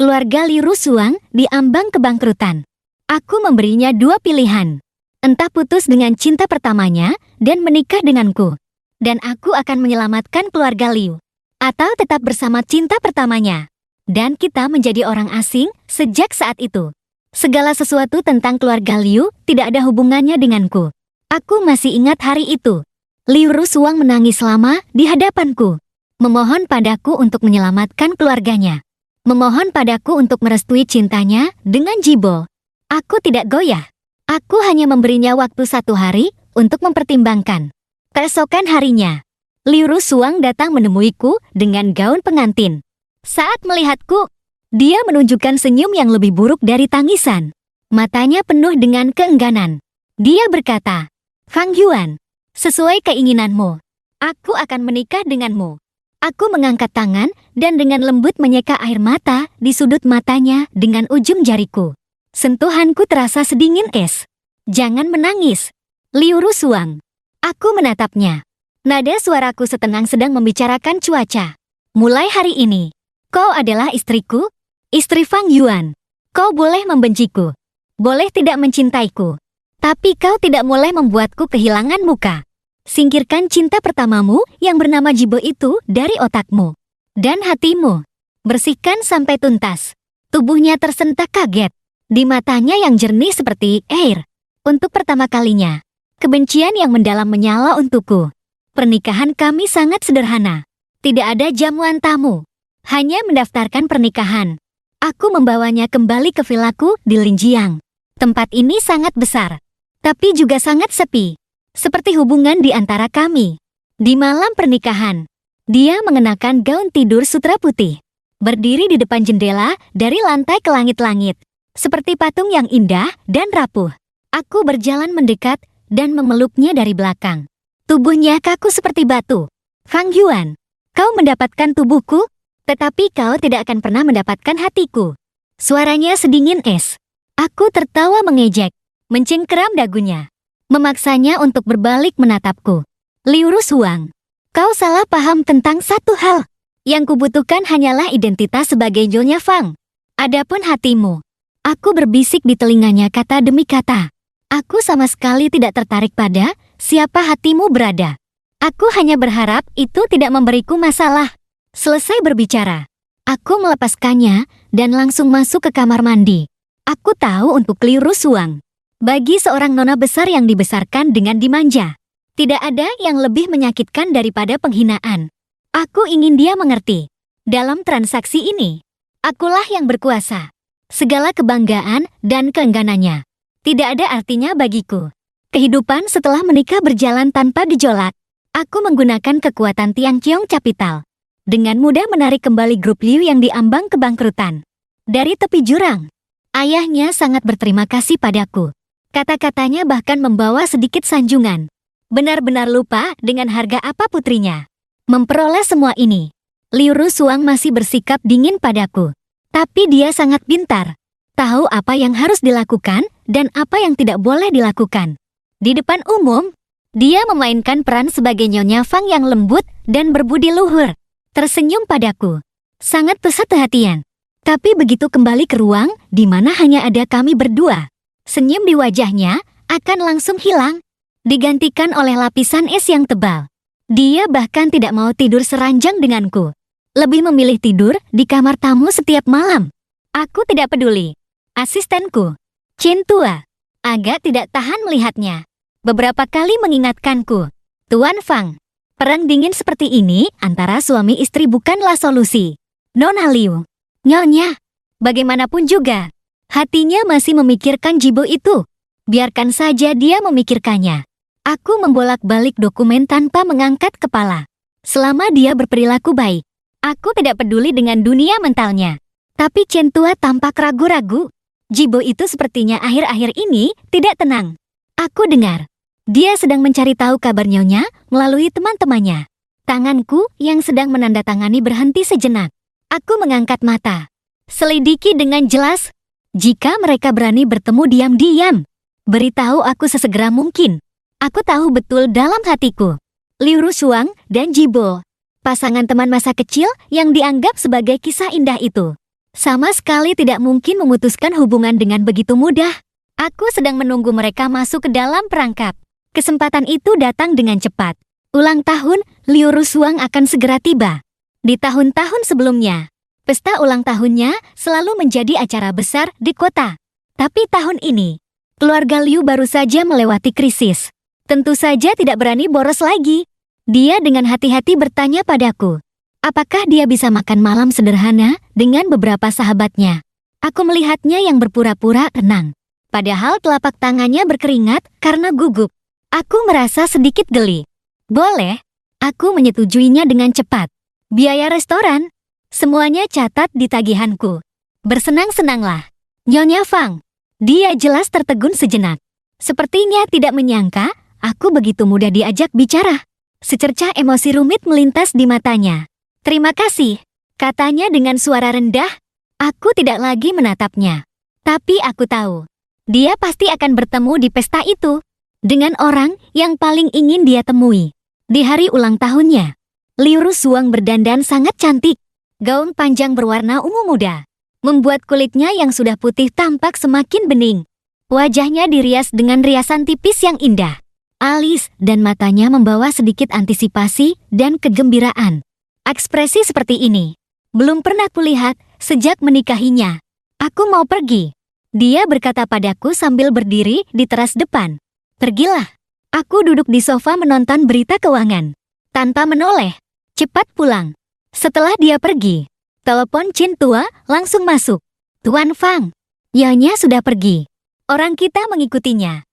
Keluarga Liu Rusuang diambang kebangkrutan. Aku memberinya dua pilihan. Entah putus dengan cinta pertamanya dan menikah denganku. Dan aku akan menyelamatkan keluarga Liu. Atau tetap bersama cinta pertamanya. Dan kita menjadi orang asing sejak saat itu. Segala sesuatu tentang keluarga Liu tidak ada hubungannya denganku. Aku masih ingat hari itu. Liu Rusuang menangis lama di hadapanku. Memohon padaku untuk menyelamatkan keluarganya. Memohon padaku untuk merestui cintanya dengan Jibo. Aku tidak goyah. Aku hanya memberinya waktu 1 hari untuk mempertimbangkan. Keesokan harinya, Liu Rusuang datang menemuiku dengan gaun pengantin. Saat melihatku, dia menunjukkan senyum yang lebih buruk dari tangisan. Matanya penuh dengan keengganan. Dia berkata, "Fang Yuan, sesuai keinginanmu, aku akan menikah denganmu." Aku mengangkat tangan dan dengan lembut menyeka air mata di sudut matanya dengan ujung jariku. Sentuhanku terasa sedingin es. "Jangan menangis, Liu Rusuang." Aku menatapnya. Nada suaraku setenang sedang membicarakan cuaca. "Mulai hari ini, kau adalah istriku, istri Fang Yuan. Kau boleh membenciku, boleh tidak mencintaiku. Tapi kau tidak boleh membuatku kehilangan muka. Singkirkan cinta pertamamu yang bernama Jibo itu dari otakmu dan hatimu. Bersihkan sampai tuntas." Tubuhnya tersentak kaget. Di matanya yang jernih seperti air. Untuk pertama kalinya, kebencian yang mendalam menyala untukku. Pernikahan kami sangat sederhana. Tidak ada jamuan tamu. Hanya mendaftarkan pernikahan. Aku membawanya kembali ke vilaku di Linjiang. Tempat ini sangat besar, tapi juga sangat sepi. Seperti hubungan di antara kami. Di malam pernikahan, dia mengenakan gaun tidur sutra putih. Berdiri di depan jendela dari lantai ke langit-langit. Seperti patung yang indah dan rapuh. Aku berjalan mendekat dan memeluknya dari belakang. Tubuhnya kaku seperti batu. "Fang Yuan, kau mendapatkan tubuhku, tetapi kau tidak akan pernah mendapatkan hatiku." Suaranya sedingin es. Aku tertawa mengejek, mencengkeram dagunya. Memaksanya untuk berbalik menatapku. "Liu Rusuang, kau salah paham tentang satu hal. Yang kubutuhkan hanyalah identitas sebagai Nyonya Fang. Adapun hatimu." Aku berbisik di telinganya kata demi kata. "Aku sama sekali tidak tertarik pada siapa hatimu berada. Aku hanya berharap itu tidak memberiku masalah." Selesai berbicara, aku melepaskannya dan langsung masuk ke kamar mandi. Aku tahu untuk Liu Rusuang, bagi seorang nona besar yang dibesarkan dengan dimanja, tidak ada yang lebih menyakitkan daripada penghinaan. Aku ingin dia mengerti. Dalam transaksi ini, akulah yang berkuasa. Segala kebanggaan dan keengganannya tidak ada artinya bagiku. Kehidupan setelah menikah berjalan tanpa gejolak. Aku menggunakan kekuatan Tiang Qiong Capital. Dengan mudah menarik kembali grup Liu yang diambang kebangkrutan. Dari tepi jurang, ayahnya sangat berterima kasih padaku. Kata-katanya bahkan membawa sedikit sanjungan. Benar-benar lupa dengan harga apa putrinya. Memperoleh semua ini, Liu Rusuang masih bersikap dingin padaku. Tapi dia sangat pintar. Tahu apa yang harus dilakukan dan apa yang tidak boleh dilakukan. Di depan umum, dia memainkan peran sebagai Nyonya Fang yang lembut dan berbudi luhur. Tersenyum padaku. Sangat pesat perhatian. Tapi begitu kembali ke ruang di mana hanya ada kami berdua, senyum di wajahnya akan langsung hilang, digantikan oleh lapisan es yang tebal. Dia bahkan tidak mau tidur seranjang denganku. Lebih memilih tidur di kamar tamu setiap malam. Aku tidak peduli. Asistenku, Chen Tua, agak tidak tahan melihatnya. Beberapa kali mengingatkanku, "Tuan Fang, perang dingin seperti ini antara suami istri bukanlah solusi. Nona Liu, Nyonya, bagaimanapun juga, hatinya masih memikirkan Jibo itu. Biarkan saja dia memikirkannya." Aku membolak-balik dokumen tanpa mengangkat kepala. Selama dia berperilaku baik, aku tidak peduli dengan dunia mentalnya. Tapi Chen Tua tampak ragu-ragu. Jibo itu sepertinya akhir-akhir ini tidak tenang. Aku dengar, dia sedang mencari tahu kabar Nyonya melalui teman-temannya. Tanganku yang sedang menandatangani berhenti sejenak. Aku mengangkat mata. Selidiki dengan jelas. Jika mereka berani bertemu diam-diam, beritahu aku sesegera mungkin. Aku tahu betul dalam hatiku, Liu Rusuang dan Jibo, pasangan teman masa kecil yang dianggap sebagai kisah indah itu, Sama sekali tidak mungkin memutuskan hubungan dengan begitu mudah. Aku sedang menunggu mereka masuk ke dalam perangkap. Kesempatan itu datang dengan cepat. Ulang tahun Liu Rusuang akan segera tiba. Di tahun-tahun sebelumnya, pesta ulang tahunnya selalu menjadi acara besar di kota. Tapi tahun ini, keluarga Liu baru saja melewati krisis. Tentu saja tidak berani boros lagi. Dia dengan hati-hati bertanya padaku, apakah dia bisa makan malam sederhana dengan beberapa sahabatnya? Aku melihatnya yang berpura-pura tenang. Padahal telapak tangannya berkeringat karena gugup. Aku merasa sedikit geli. Boleh, aku menyetujuinya dengan cepat. Biaya restoran, semuanya catat di tagihanku. Bersenang-senanglah. Nyonya Fang. Dia jelas tertegun sejenak. Sepertinya tidak menyangka aku begitu mudah diajak bicara. Secercah emosi rumit melintas di matanya. Terima kasih, katanya dengan suara rendah. Aku tidak lagi menatapnya. Tapi aku tahu, dia pasti akan bertemu di pesta itu dengan orang yang paling ingin dia temui. Di hari ulang tahunnya, Liu Rusuang berdandan sangat cantik. Gaun panjang berwarna ungu muda membuat kulitnya yang sudah putih tampak semakin bening. Wajahnya dirias dengan riasan tipis yang indah. Alis dan matanya membawa sedikit antisipasi dan kegembiraan. Ekspresi seperti ini belum pernah kulihat sejak menikahinya. Aku mau pergi, dia berkata padaku sambil berdiri di teras depan. Pergilah. Aku duduk di sofa menonton berita keuangan. Tanpa menoleh, cepat pulang. Setelah dia pergi, telepon Chin Tua langsung masuk. Tuan Fang, Nyonya sudah pergi. Orang kita mengikutinya.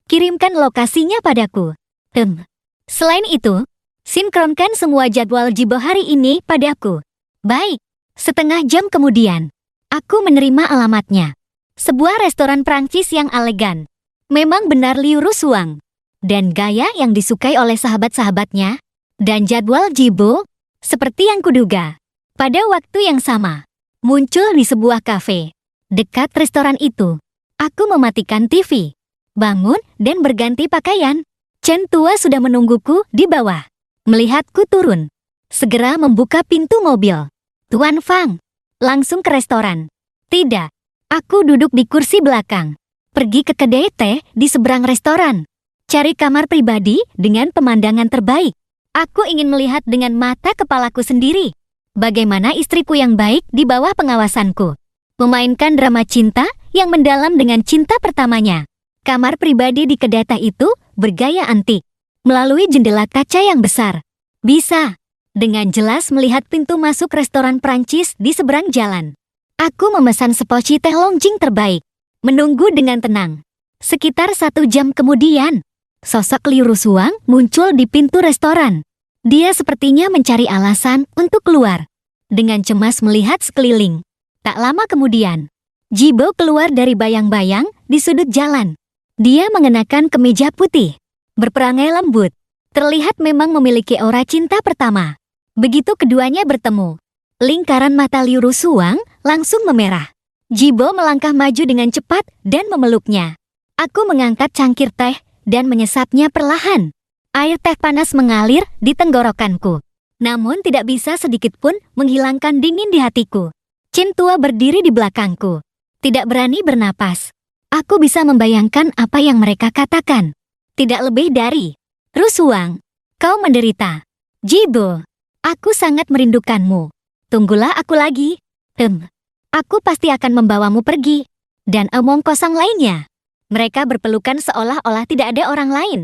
Kirimkan lokasinya padaku. Selain itu, sinkronkan semua jadwal Jibo hari ini padaku. Baik. Setengah jam kemudian, aku menerima alamatnya. Sebuah restoran Prancis yang elegan. Memang benar Liu Rusuang. Dan gaya yang disukai oleh sahabat-sahabatnya. Dan jadwal Jibo, seperti yang kuduga. Pada waktu yang sama, muncul di sebuah kafe. Dekat restoran itu, aku mematikan TV. Bangun dan berganti pakaian. Chen Tua sudah menungguku di bawah. Melihatku turun, segera membuka pintu mobil. Tuan Fang, langsung ke restoran. Tidak, aku duduk di kursi belakang. Pergi ke kedai teh di seberang restoran. Cari kamar pribadi dengan pemandangan terbaik. Aku ingin melihat dengan mata kepalaku sendiri bagaimana istriku yang baik di bawah pengawasanku memainkan drama cinta yang mendalam dengan cinta pertamanya. Kamar pribadi di kedai teh itu bergaya antik. Melalui jendela kaca yang besar, bisa dengan jelas melihat pintu masuk restoran Prancis di seberang jalan. Aku memesan sepoci teh Longjing terbaik. Menunggu dengan tenang. Sekitar 1 jam kemudian, sosok Liu Rusuang muncul di pintu restoran. Dia sepertinya mencari alasan untuk keluar. Dengan cemas melihat sekeliling. Tak lama kemudian, Jibo keluar dari bayang-bayang di sudut jalan. Dia mengenakan kemeja putih, berperangai lembut. Terlihat memang memiliki aura cinta pertama. Begitu keduanya bertemu, lingkaran mata Liu Rusuang langsung memerah. Jibo melangkah maju dengan cepat dan memeluknya. Aku mengangkat cangkir teh dan menyesapnya perlahan. Air teh panas mengalir di tenggorokanku. Namun tidak bisa sedikit pun menghilangkan dingin di hatiku. Chin Tua berdiri di belakangku. Tidak berani bernapas. Aku bisa membayangkan apa yang mereka katakan. Tidak lebih dari, Rusuang, kau menderita. Jibo, aku sangat merindukanmu. Tunggulah aku lagi. Aku pasti akan membawamu pergi. Dan omong kosong lainnya. Mereka berpelukan seolah-olah tidak ada orang lain.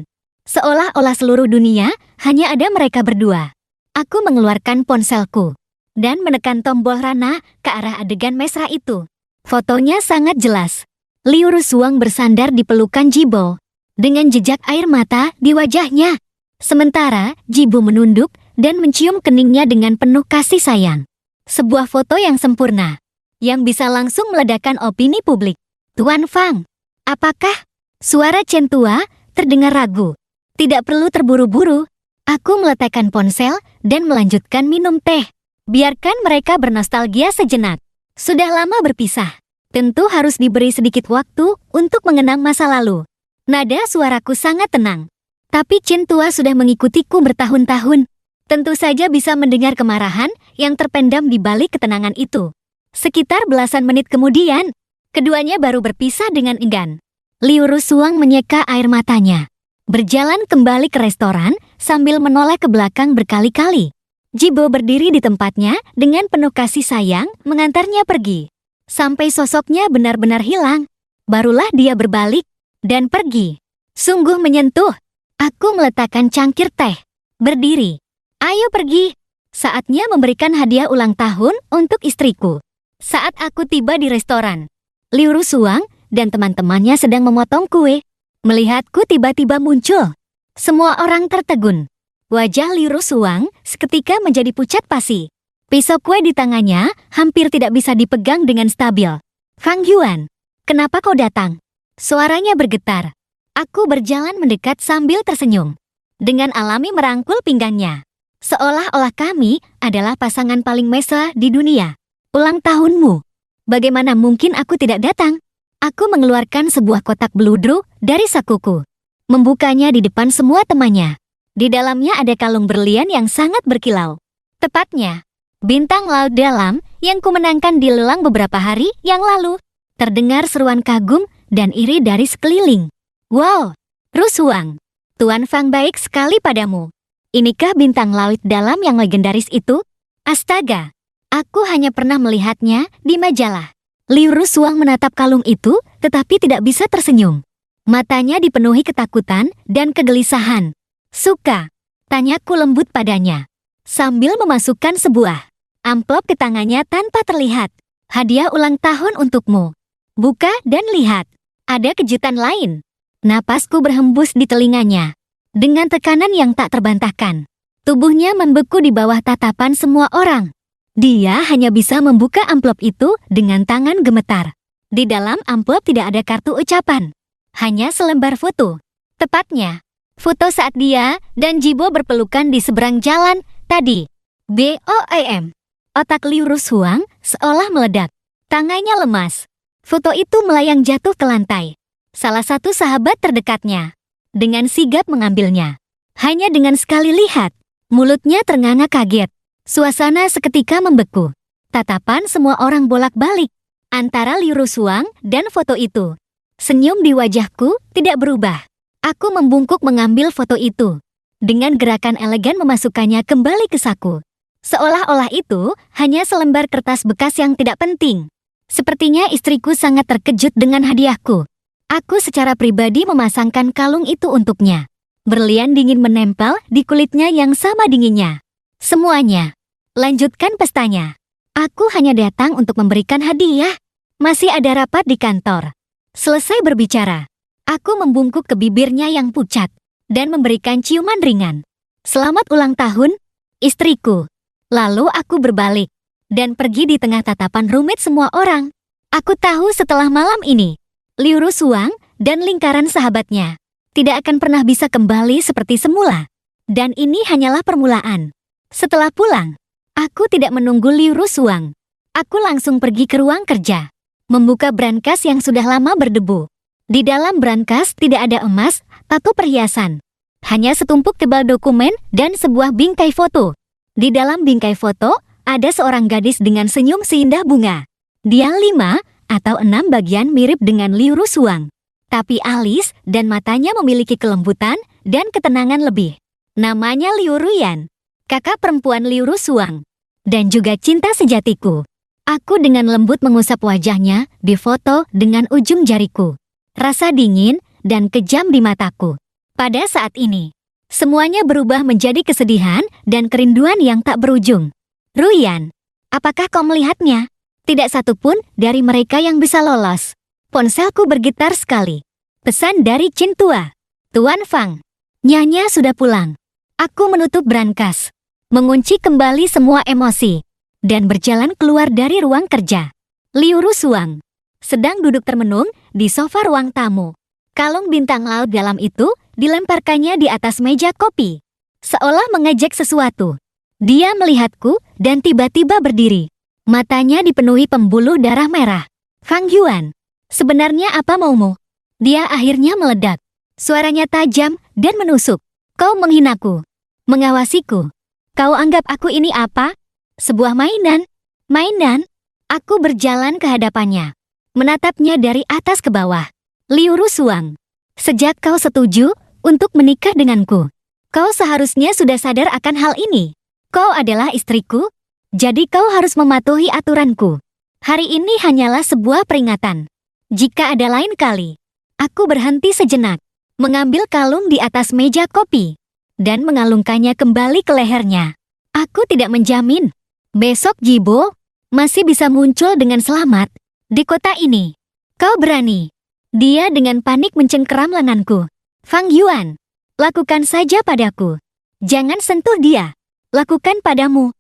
Seolah-olah seluruh dunia hanya ada mereka berdua. Aku mengeluarkan ponselku dan menekan tombol rana ke arah adegan mesra itu. Fotonya sangat jelas. Liu Rusuang bersandar di pelukan Jibo dengan jejak air mata di wajahnya. Sementara Jibo menunduk dan mencium keningnya dengan penuh kasih sayang. Sebuah foto yang sempurna, yang bisa langsung meledakkan opini publik. Tuan Fang, apakah? Suara Chen Tua terdengar ragu. Tidak perlu terburu-buru. Aku meletakkan ponsel dan melanjutkan minum teh. Biarkan mereka bernostalgia sejenak. Sudah lama berpisah. Tentu harus diberi sedikit waktu untuk mengenang masa lalu. Nada suaraku sangat tenang. Tapi Chen Tua sudah mengikutiku bertahun-tahun. Tentu saja bisa mendengar kemarahan yang terpendam di balik ketenangan itu. Sekitar belasan menit kemudian, keduanya baru berpisah dengan enggan. Liu Rusuang menyeka air matanya. Berjalan kembali ke restoran sambil menoleh ke belakang berkali-kali. Jibo berdiri di tempatnya dengan penuh kasih sayang mengantarnya pergi. Sampai sosoknya benar-benar hilang, barulah dia berbalik dan pergi. Sungguh menyentuh. Aku meletakkan cangkir teh. Berdiri. Ayo pergi. Saatnya memberikan hadiah ulang tahun untuk istriku. Saat aku tiba di restoran, Liu Rusuang dan teman-temannya sedang memotong kue. Melihatku tiba-tiba muncul. Semua orang tertegun. Wajah Liu Rusuang seketika menjadi pucat pasi. Pisau kue di tangannya hampir tidak bisa dipegang dengan stabil. Fang Yuan, kenapa kau datang? Suaranya bergetar. Aku berjalan mendekat sambil tersenyum. Dengan alami merangkul pinggangnya. Seolah-olah kami adalah pasangan paling mesra di dunia. Ulang tahunmu. Bagaimana mungkin aku tidak datang? Aku mengeluarkan sebuah kotak beludru dari sakuku. Membukanya di depan semua temannya. Di dalamnya ada kalung berlian yang sangat berkilau. Tepatnya, bintang laut dalam yang kumenangkan di lelang beberapa hari yang lalu. Terdengar seruan kagum dan iri dari sekeliling. Wow, Rusuang, Tuan Fang baik sekali padamu. Inikah bintang laut dalam yang legendaris itu? Astaga, aku hanya pernah melihatnya di majalah. Liu Rusuang menatap kalung itu, tetapi tidak bisa tersenyum. Matanya dipenuhi ketakutan dan kegelisahan. Suka? Tanyaku lembut padanya. Sambil memasukkan sebuah amplop ke tangannya tanpa terlihat. Hadiah ulang tahun untukmu. Buka dan lihat. Ada kejutan lain. Napasku berhembus di telinganya. Dengan tekanan yang tak terbantahkan. Tubuhnya membeku di bawah tatapan semua orang. Dia hanya bisa membuka amplop itu dengan tangan gemetar. Di dalam amplop tidak ada kartu ucapan. Hanya selembar foto. Tepatnya, foto saat dia dan Jibo berpelukan di seberang jalan tadi. BOAM. Otak Liu Rusuang seolah meledak. Tangannya lemas. Foto itu melayang jatuh ke lantai. Salah satu sahabat terdekatnya. Dengan sigap mengambilnya. Hanya dengan sekali lihat, mulutnya ternganga kaget. Suasana seketika membeku. Tatapan semua orang bolak-balik antara Liu Rusuang dan foto itu. Senyum di wajahku tidak berubah. Aku membungkuk mengambil foto itu. Dengan gerakan elegan memasukkannya kembali ke saku. Seolah-olah itu hanya selembar kertas bekas yang tidak penting. Sepertinya istriku sangat terkejut dengan hadiahku. Aku secara pribadi memasangkan kalung itu untuknya. Berlian dingin menempel di kulitnya yang sama dinginnya. Semuanya. Lanjutkan pestanya. Aku hanya datang untuk memberikan hadiah. Masih ada rapat di kantor. Selesai berbicara, aku membungkuk ke bibirnya yang pucat dan memberikan ciuman ringan. Selamat ulang tahun, istriku. Lalu aku berbalik dan pergi di tengah tatapan rumit semua orang. Aku tahu setelah malam ini, Liu Rusuang dan lingkaran sahabatnya tidak akan pernah bisa kembali seperti semula. Dan ini hanyalah permulaan. Setelah pulang, aku tidak menunggu Liu Rusuang. Aku langsung pergi ke ruang kerja. Membuka brankas yang sudah lama berdebu. Di dalam brankas tidak ada emas atau perhiasan. Hanya setumpuk tebal dokumen dan sebuah bingkai foto. Di dalam bingkai foto, ada seorang gadis dengan senyum seindah bunga. Dia 5 atau 6 bagian mirip dengan Liu Rusuang. Tapi alis dan matanya memiliki kelembutan dan ketenangan lebih. Namanya Liu Ruyan, kakak perempuan Liu Rusuang, dan juga cinta sejatiku. Aku dengan lembut mengusap wajahnya di foto dengan ujung jariku. Rasa dingin dan kejam di mataku. Pada saat ini, semuanya berubah menjadi kesedihan dan kerinduan yang tak berujung. Ruyan, apakah kau melihatnya? Tidak satupun dari mereka yang bisa lolos. Ponselku bergetar sekali. Pesan dari Chin Tua. Tuan Fang, Nyonya sudah pulang. Aku menutup brankas, mengunci kembali semua emosi, dan berjalan keluar dari ruang kerja. Liu Rusuang sedang duduk termenung di sofa ruang tamu. Kalung bintang laut dalam itu dilemparkannya di atas meja kopi. Seolah mengejek sesuatu. Dia melihatku dan tiba-tiba berdiri. Matanya dipenuhi pembuluh darah merah. Fang Yuan, sebenarnya apa maumu? Dia akhirnya meledak. Suaranya tajam dan menusuk. Kau menghinaku. Mengawasiku. Kau anggap aku ini apa? Sebuah mainan? Mainan? Aku berjalan ke hadapannya, menatapnya dari atas ke bawah. Liu Rusuang, sejak kau setuju untuk menikah denganku, kau seharusnya sudah sadar akan hal ini. Kau adalah istriku, jadi kau harus mematuhi aturanku. Hari ini hanyalah sebuah peringatan. Jika ada lain kali, aku berhenti sejenak, mengambil kalung di atas meja kopi, dan mengalungkannya kembali ke lehernya. Aku tidak menjamin besok Jibo masih bisa muncul dengan selamat di kota ini. Kau berani? Dia dengan panik mencengkeram lenganku. Fang Yuan, lakukan saja padaku. Jangan sentuh dia. Lakukan padamu.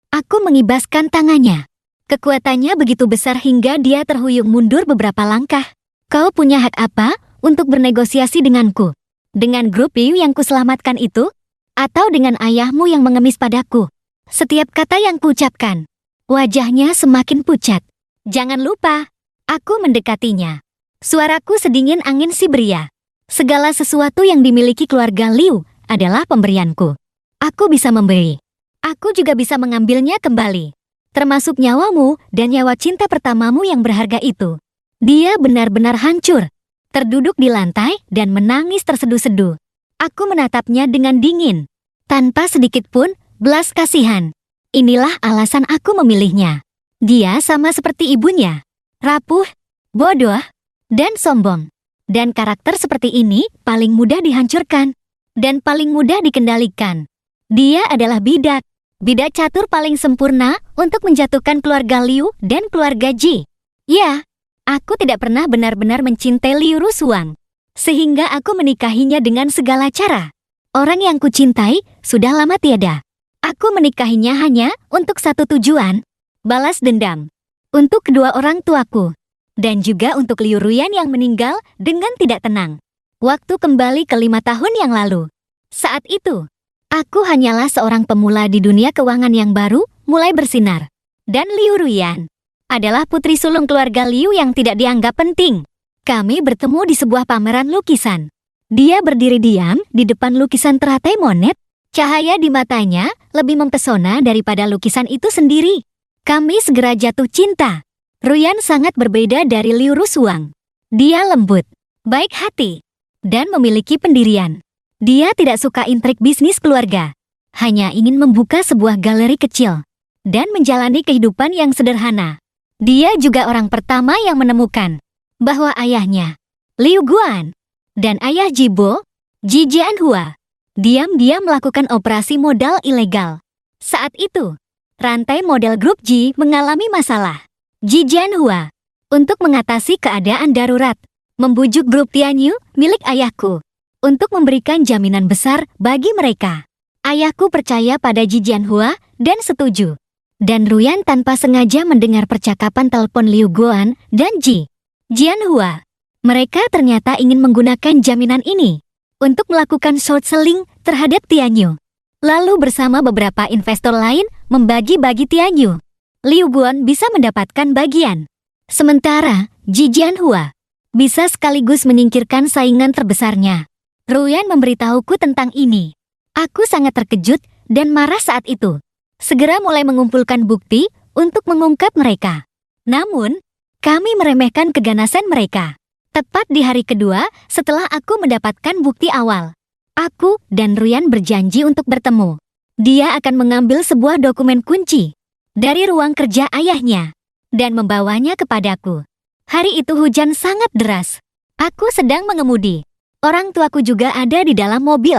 Aku mengibaskan tangannya. Kekuatannya begitu besar hingga dia terhuyung mundur beberapa langkah. Kau punya hak apa untuk bernegosiasi denganku? Dengan grup Liu yang kuselamatkan itu? Atau dengan ayahmu yang mengemis padaku? Setiap kata yang kuucapkan, wajahnya semakin pucat. Jangan lupa, aku mendekatinya. Suaraku sedingin angin Siberia. Segala sesuatu yang dimiliki keluarga Liu adalah pemberianku. Aku bisa memberi. Aku juga bisa mengambilnya kembali. Termasuk nyawamu dan nyawa cinta pertamamu yang berharga itu. Dia benar-benar hancur. Terduduk di lantai dan menangis terseduh-seduh. Aku menatapnya dengan dingin. Tanpa sedikit pun belas kasihan. Inilah alasan aku memilihnya. Dia sama seperti ibunya. Rapuh, bodoh, dan sombong. Dan karakter seperti ini paling mudah dihancurkan. Dan paling mudah dikendalikan. Dia adalah bidak. Bidak catur paling sempurna untuk menjatuhkan keluarga Liu dan keluarga Ji. Ya, aku tidak pernah benar-benar mencintai Liu Rusuang. Sehingga aku menikahinya dengan segala cara. Orang yang kucintai sudah lama tiada. Aku menikahinya hanya untuk satu tujuan. Balas dendam. Untuk kedua orang tuaku. Dan juga untuk Liu Ruyan yang meninggal dengan tidak tenang. Waktu kembali ke 5 tahun yang lalu. Saat itu, aku hanyalah seorang pemula di dunia keuangan yang baru mulai bersinar. Dan Liu Ruyan adalah putri sulung keluarga Liu yang tidak dianggap penting. Kami bertemu di sebuah pameran lukisan. Dia berdiri diam di depan lukisan teratai monet. Cahaya di matanya lebih mempesona daripada lukisan itu sendiri. Kami segera jatuh cinta. Ruyan sangat berbeda dari Liu Rusuang. Dia lembut, baik hati, dan memiliki pendirian. Dia tidak suka intrik bisnis keluarga. Hanya ingin membuka sebuah galeri kecil dan menjalani kehidupan yang sederhana. Dia juga orang pertama yang menemukan bahwa ayahnya, Liu Guan, dan ayah Jibo, Ji Jianhua, diam-diam melakukan operasi modal ilegal. Saat itu, rantai modal grup Ji mengalami masalah. Ji Jianhua, untuk mengatasi keadaan darurat, membujuk grup Tianyu milik ayahku untuk memberikan jaminan besar bagi mereka. Ayahku percaya pada Ji Jianhua dan setuju. Dan Ruyan tanpa sengaja mendengar percakapan telepon Liu Guan dan Ji Jianhua. Mereka ternyata ingin menggunakan jaminan ini untuk melakukan short selling terhadap Tianyu. Lalu bersama beberapa investor lain membagi-bagi Tianyu. Liu Guan bisa mendapatkan bagian. Sementara Ji Jianhua bisa sekaligus menyingkirkan saingan terbesarnya. Ruyan memberitahuku tentang ini. Aku sangat terkejut dan marah saat itu. Segera mulai mengumpulkan bukti untuk mengungkap mereka. Namun, kami meremehkan keganasan mereka. Tepat di hari kedua setelah aku mendapatkan bukti awal, aku dan Ruyan berjanji untuk bertemu. Dia akan mengambil sebuah dokumen kunci dari ruang kerja ayahnya dan membawanya kepadaku. Hari itu hujan sangat deras. Aku sedang mengemudi. Orang tuaku juga ada di dalam mobil.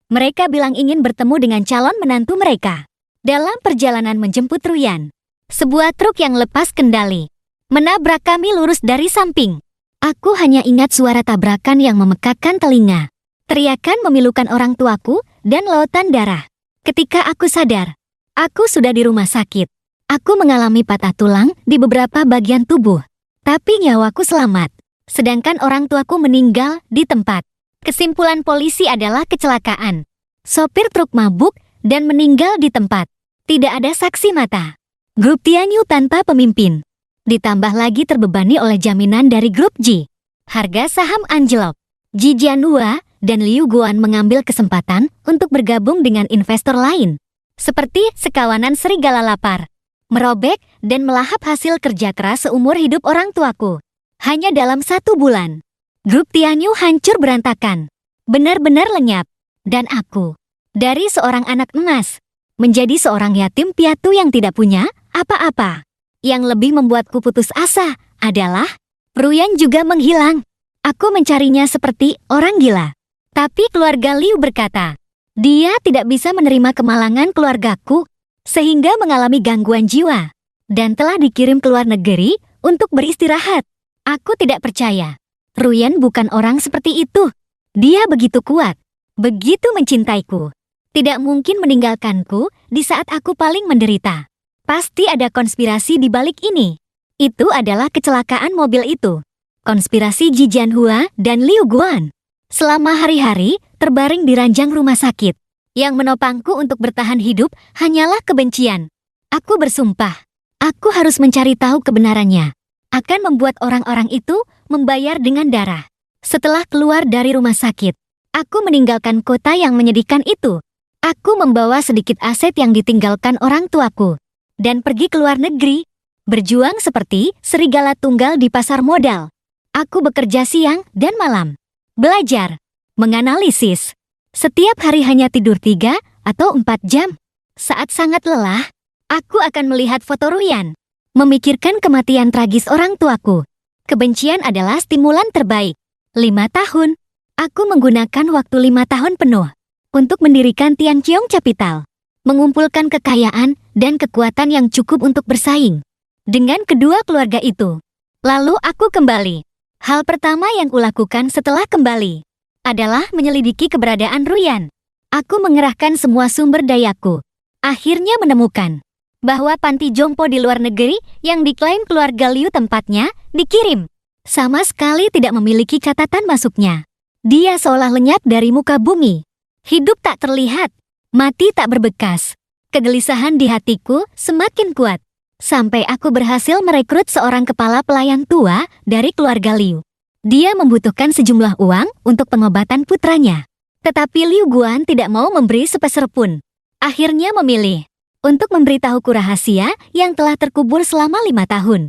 Mereka bilang ingin bertemu dengan calon menantu mereka. Dalam perjalanan menjemput Ruyan, sebuah truk yang lepas kendali menabrak kami lurus dari samping. Aku hanya ingat suara tabrakan yang memekakkan telinga. Teriakan memilukan orang tuaku dan lautan darah. Ketika aku sadar, aku sudah di rumah sakit. Aku mengalami patah tulang di beberapa bagian tubuh. Tapi nyawaku selamat. Sedangkan orang tuaku meninggal di tempat. Kesimpulan polisi adalah kecelakaan. Sopir truk mabuk dan meninggal di tempat. Tidak ada saksi mata. Grup Tianyu tanpa pemimpin. Ditambah lagi terbebani oleh jaminan dari grup Ji. Harga saham anjlok. Ji Jianhua dan Liu Guan mengambil kesempatan untuk bergabung dengan investor lain. Seperti sekawanan serigala lapar. merobek, dan melahap hasil kerja keras seumur hidup orang tuaku. Hanya dalam 1 bulan, grup Tianyu hancur berantakan. Benar-benar lenyap. Dan aku, dari seorang anak emas, menjadi seorang yatim piatu yang tidak punya apa-apa. Yang lebih membuatku putus asa adalah Ruyan juga menghilang. Aku mencarinya seperti orang gila. Tapi keluarga Liu berkata, dia tidak bisa menerima kemalangan keluargaku, sehingga mengalami gangguan jiwa, dan telah dikirim ke luar negeri untuk beristirahat. Aku tidak percaya. Ruyan bukan orang seperti itu. Dia begitu kuat, begitu mencintaiku. Tidak mungkin meninggalkanku di saat aku paling menderita. Pasti ada konspirasi di balik ini. Itu adalah kecelakaan mobil itu. Konspirasi Ji Jianhua dan Liu Guan. Selama hari-hari terbaring di ranjang rumah sakit. Yang menopangku untuk bertahan hidup hanyalah kebencian. Aku bersumpah, aku harus mencari tahu kebenarannya. Akan membuat orang-orang itu membayar dengan darah. Setelah keluar dari rumah sakit, aku meninggalkan kota yang menyedihkan itu. Aku membawa sedikit aset yang ditinggalkan orang tuaku. Dan pergi ke luar negeri. Berjuang seperti serigala tunggal di pasar modal. Aku bekerja siang dan malam. Belajar. Menganalisis. Setiap hari hanya tidur 3 atau 4 jam. Saat sangat lelah, aku akan melihat foto Ruyan. Memikirkan kematian tragis orang tuaku. Kebencian adalah stimulan terbaik. 5 tahun. Aku menggunakan waktu 5 tahun penuh untuk mendirikan Tianqiong Capital. Mengumpulkan kekayaan dan kekuatan yang cukup untuk bersaing dengan kedua keluarga itu. Lalu aku kembali. Hal pertama yang kulakukan setelah kembali adalah menyelidiki keberadaan Ruyan. Aku mengerahkan semua sumber dayaku. Akhirnya menemukan bahwa panti jompo di luar negeri yang diklaim keluarga Liu tempatnya dikirim. Sama sekali tidak memiliki catatan masuknya. Dia seolah lenyap dari muka bumi. Hidup tak terlihat, mati tak berbekas. Kegelisahan di hatiku semakin kuat. Sampai aku berhasil merekrut seorang kepala pelayan tua dari keluarga Liu. Dia membutuhkan sejumlah uang untuk pengobatan putranya. Tetapi Liu Guan tidak mau memberi sepeser pun. Akhirnya memilih untuk memberitahuku rahasia yang telah terkubur selama 5 tahun.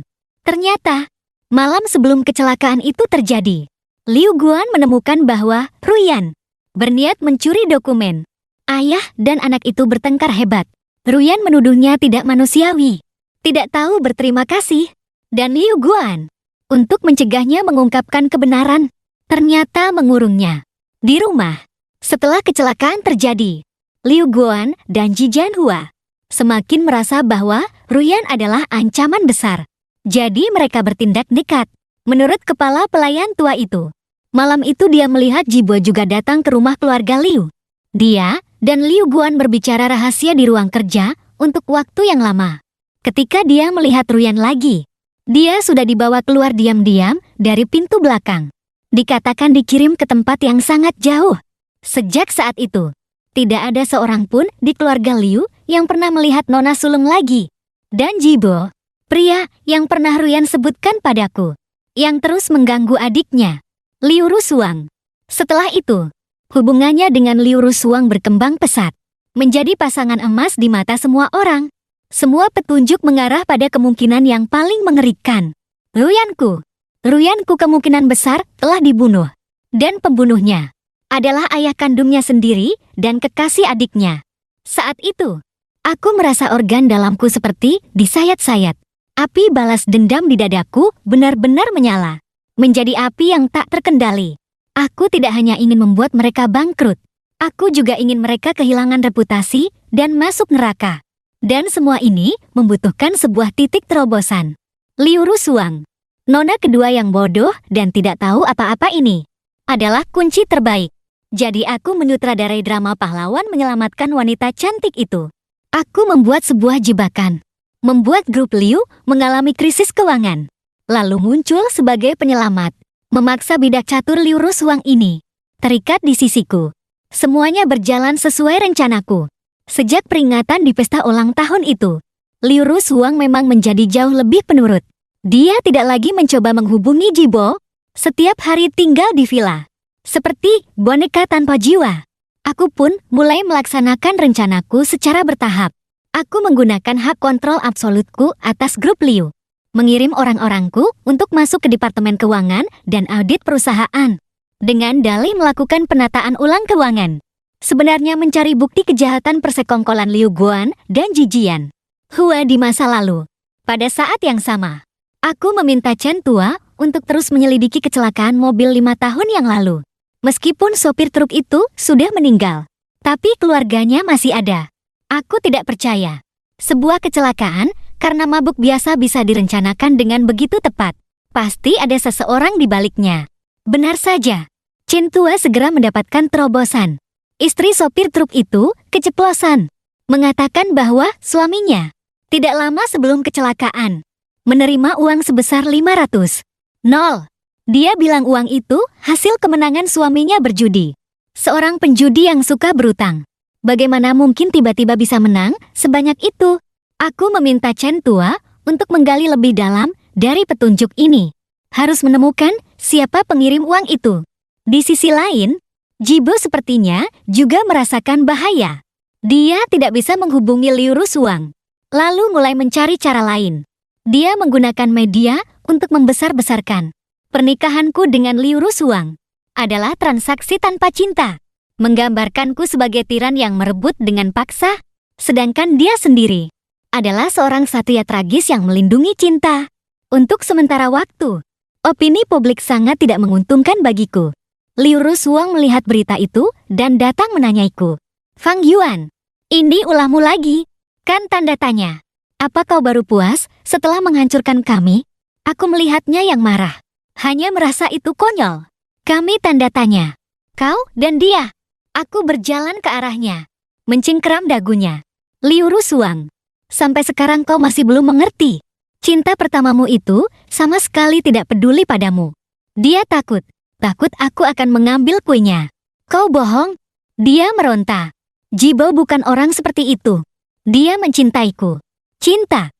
Ternyata, malam sebelum kecelakaan itu terjadi, Liu Guan menemukan bahwa Ruyan berniat mencuri dokumen. Ayah dan anak itu bertengkar hebat. Ruyan menuduhnya tidak manusiawi, tidak tahu berterima kasih, dan Liu Guan untuk mencegahnya mengungkapkan kebenaran, ternyata mengurungnya di rumah. Setelah kecelakaan terjadi, Liu Guan dan Ji Jianhua semakin merasa bahwa Ruyan adalah ancaman besar. Jadi mereka bertindak nekat. Menurut kepala pelayan tua itu, malam itu dia melihat Jibo juga datang ke rumah keluarga Liu. Dia dan Liu Guan berbicara rahasia di ruang kerja untuk waktu yang lama. Ketika dia melihat Ruyan lagi, dia sudah dibawa keluar diam-diam dari pintu belakang. Dikatakan dikirim ke tempat yang sangat jauh. Sejak saat itu, tidak ada seorang pun di keluarga Liu yang pernah melihat Nona sulung lagi. Dan Jibo, pria yang pernah Ruyan sebutkan padaku, yang terus mengganggu adiknya, Liu Rusuang. Setelah itu, hubungannya dengan Liu Rusuang berkembang pesat, menjadi pasangan emas di mata semua orang. Semua petunjuk mengarah pada kemungkinan yang paling mengerikan. Ruyanku kemungkinan besar telah dibunuh. Dan pembunuhnya adalah ayah kandungnya sendiri dan kekasih adiknya. Saat itu, aku merasa organ dalamku seperti disayat-sayat. Api balas dendam di dadaku benar-benar menyala. Menjadi api yang tak terkendali. Aku tidak hanya ingin membuat mereka bangkrut. Aku juga ingin mereka kehilangan reputasi dan masuk neraka. Dan semua ini membutuhkan sebuah titik terobosan. Liu Rusuang, nona kedua yang bodoh dan tidak tahu apa-apa ini, adalah kunci terbaik. Jadi aku menyutradarai drama pahlawan menyelamatkan wanita cantik itu. Aku membuat sebuah jebakan. Membuat grup Liu mengalami krisis keuangan. Lalu muncul sebagai penyelamat. Memaksa bidak catur Liu Rusuang ini terikat di sisiku. Semuanya berjalan sesuai rencanaku. Sejak peringatan di pesta ulang tahun itu, Liu Rusuang memang menjadi jauh lebih penurut. Dia tidak lagi mencoba menghubungi Jibo. Setiap hari tinggal di villa, seperti boneka tanpa jiwa. Aku pun mulai melaksanakan rencanaku secara bertahap. Aku menggunakan hak kontrol absolutku atas grup Liu. Mengirim orang-orangku untuk masuk ke Departemen Keuangan dan audit perusahaan. Dengan dalih melakukan penataan ulang keuangan. Sebenarnya mencari bukti kejahatan persekongkolan Liu Guan dan Jijian Hua di masa lalu. Pada saat yang sama, aku meminta Chen Tua untuk terus menyelidiki kecelakaan mobil 5 tahun yang lalu. Meskipun sopir truk itu sudah meninggal, tapi keluarganya masih ada. Aku tidak percaya. Sebuah kecelakaan karena mabuk biasa bisa direncanakan dengan begitu tepat. Pasti ada seseorang di baliknya. Benar saja. Chen Tua segera mendapatkan terobosan. Istri sopir truk itu keceplosan. Mengatakan bahwa suaminya tidak lama sebelum kecelakaan menerima uang sebesar 500. Dia bilang uang itu hasil kemenangan suaminya berjudi. Seorang penjudi yang suka berutang. Bagaimana mungkin tiba-tiba bisa menang sebanyak itu? Aku meminta Chen Tua untuk menggali lebih dalam dari petunjuk ini. Harus menemukan siapa pengirim uang itu. Di sisi lain, Jibo sepertinya juga merasakan bahaya. Dia tidak bisa menghubungi Liu Rusuang. Lalu mulai mencari cara lain. Dia menggunakan media untuk membesar-besarkan. Pernikahanku dengan Liu Rusuang adalah transaksi tanpa cinta. Menggambarkanku sebagai tiran yang merebut dengan paksa, sedangkan dia sendiri adalah seorang satria tragis yang melindungi cinta. Untuk sementara waktu, opini publik sangat tidak menguntungkan bagiku. Liu Rusuang melihat berita itu dan datang menanyaiku. Fang Yuan, ini ulahmu lagi, kan tanda tanya. Apa kau baru puas setelah menghancurkan kami? Aku melihatnya yang marah. Hanya merasa itu konyol. Kami tanda tanya. Kau dan dia. Aku berjalan ke arahnya. Mencengkeram dagunya. Liu Rusuang, sampai sekarang kau masih belum mengerti. Cinta pertamamu itu sama sekali tidak peduli padamu. Dia takut aku akan mengambil kuenya. Kau bohong. Dia meronta. Jibo bukan orang seperti itu. Dia mencintaiku. Cinta.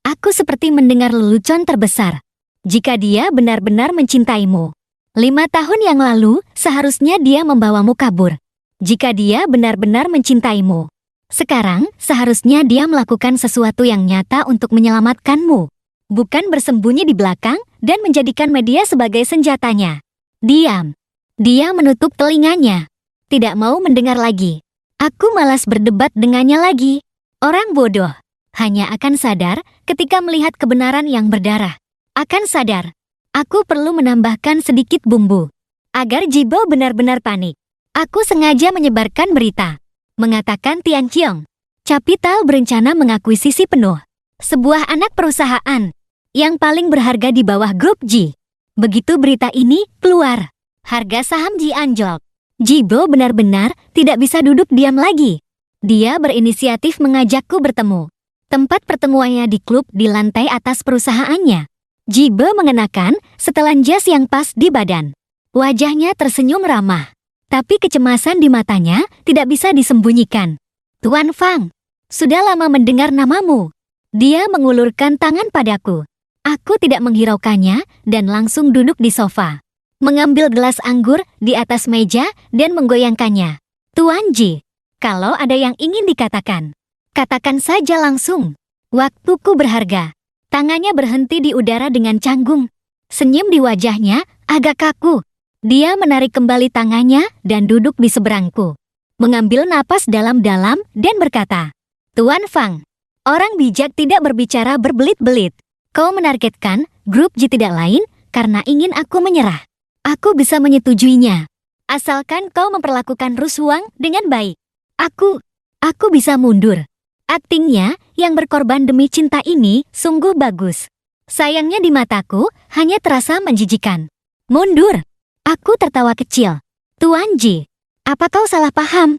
Aku seperti mendengar lelucon terbesar. Jika dia benar-benar mencintaimu, 5 tahun yang lalu, seharusnya dia membawamu kabur. Jika dia benar-benar mencintaimu, sekarang seharusnya dia melakukan sesuatu yang nyata untuk menyelamatkanmu. Bukan bersembunyi di belakang dan menjadikan media sebagai senjatanya. Diam. Dia menutup telinganya. Tidak mau mendengar lagi. Aku malas berdebat dengannya lagi. Orang bodoh hanya akan sadar ketika melihat kebenaran yang berdarah. Akan sadar. Aku perlu menambahkan sedikit bumbu agar Jibo benar-benar panik. Aku sengaja menyebarkan berita. Mengatakan Tian Qiong Capital berencana mengakuisisi penuh sebuah anak perusahaan yang paling berharga di bawah grup Ji. Begitu berita ini keluar, harga saham Ji anjlok. Jibo benar-benar tidak bisa duduk diam lagi. Dia berinisiatif mengajakku bertemu. Tempat pertemuannya di klub di lantai atas perusahaannya. Jibo mengenakan setelan jas yang pas di badan. Wajahnya tersenyum ramah. Tapi kecemasan di matanya tidak bisa disembunyikan. Tuan Fang, sudah lama mendengar namamu. Dia mengulurkan tangan padaku. Aku tidak menghiraukannya dan langsung duduk di sofa. Mengambil gelas anggur di atas meja dan menggoyangkannya. Tuan Ji, kalau ada yang ingin dikatakan, katakan saja langsung. Waktuku berharga. Tangannya berhenti di udara dengan canggung. Senyum di wajahnya agak kaku. Dia menarik kembali tangannya dan duduk di seberangku. Mengambil napas dalam-dalam dan berkata, Tuan Fang, orang bijak tidak berbicara berbelit-belit. Kau menargetkan grup J tidak lain karena ingin aku menyerah. Aku bisa menyetujuinya. Asalkan kau memperlakukan Rusuang dengan baik. Aku bisa mundur. Aktingnya yang berkorban demi cinta ini sungguh bagus. Sayangnya di mataku hanya terasa menjijikan. Mundur. Aku tertawa kecil. Tuan Ji, apa kau salah paham?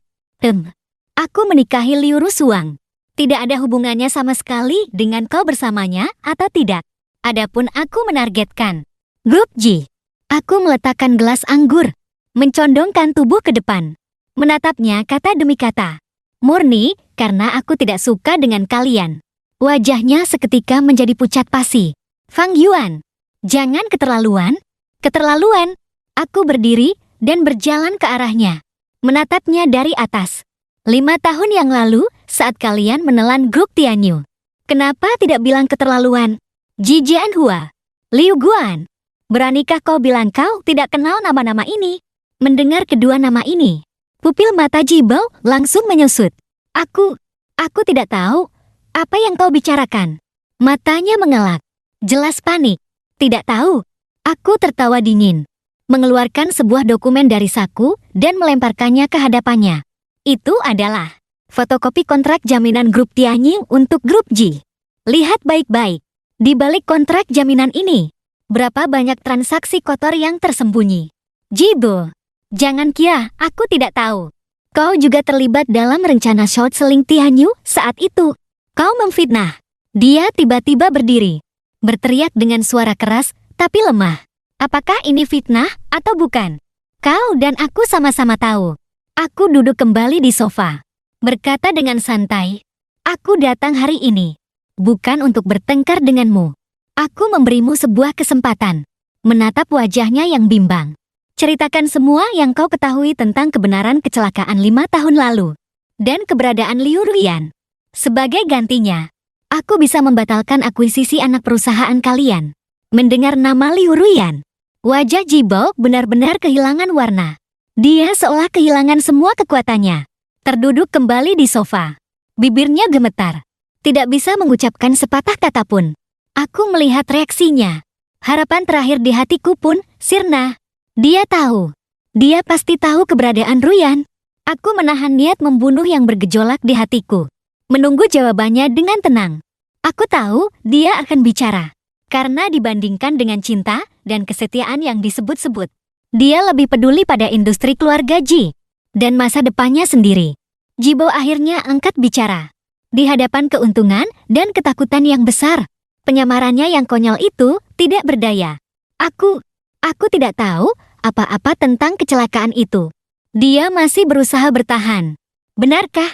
Aku menikahi Liu Rusuang. Tidak ada hubungannya sama sekali dengan kau bersamanya atau tidak. Adapun aku menargetkan grup Ji. Aku meletakkan gelas anggur, mencondongkan tubuh ke depan, menatapnya kata demi kata. Murni karena aku tidak suka dengan kalian. Wajahnya seketika menjadi pucat pasi. Fang Yuan, jangan keterlaluan. Keterlaluan. Aku berdiri dan berjalan ke arahnya, menatapnya dari atas. 5 tahun yang lalu, saat kalian menelan grup Tianyu. Kenapa tidak bilang keterlaluan? Ji Jianhua, Liu Guan, beranikah kau bilang kau tidak kenal nama-nama ini? Mendengar kedua nama ini, pupil mata Ji Bao langsung menyusut. Aku tidak tahu apa yang kau bicarakan. Matanya mengelak, jelas panik. Tidak tahu. Aku tertawa dingin, mengeluarkan sebuah dokumen dari saku dan melemparkannya ke hadapannya. Itu adalah fotokopi kontrak jaminan grup Tianyu untuk grup Ji. Lihat baik-baik. Di balik kontrak jaminan ini, berapa banyak transaksi kotor yang tersembunyi. Ji Bo, jangan kira aku tidak tahu. Kau juga terlibat dalam rencana short selling Tianyu saat itu. Kau memfitnah. Dia tiba-tiba berdiri, berteriak dengan suara keras tapi lemah. Apakah ini fitnah atau bukan? Kau dan aku sama-sama tahu. Aku duduk kembali di sofa, berkata dengan santai, aku datang hari ini bukan untuk bertengkar denganmu. Aku memberimu sebuah kesempatan. Menatap wajahnya yang bimbang. Ceritakan semua yang kau ketahui tentang kebenaran kecelakaan 5 tahun lalu dan keberadaan Liu Ruyan. Sebagai gantinya, aku bisa membatalkan akuisisi anak perusahaan kalian. Mendengar nama Liu Ruyan, wajah Ji Bao benar-benar kehilangan warna. Dia seolah kehilangan semua kekuatannya. Terduduk kembali di sofa. Bibirnya gemetar. Tidak bisa mengucapkan sepatah kata pun. Aku melihat reaksinya. Harapan terakhir di hatiku pun sirna. Dia tahu. Dia pasti tahu keberadaan Ruyan. Aku menahan niat membunuh yang bergejolak di hatiku. Menunggu jawabannya dengan tenang. Aku tahu dia akan bicara. Karena dibandingkan dengan cinta dan kesetiaan yang disebut-sebut, dia lebih peduli pada industri keluarga Ji dan masa depannya sendiri. Ji Bao akhirnya angkat bicara. Di hadapan keuntungan dan ketakutan yang besar, penyamarannya yang konyol itu tidak berdaya. Aku tidak tahu apa-apa tentang kecelakaan itu. Dia masih berusaha bertahan. Benarkah?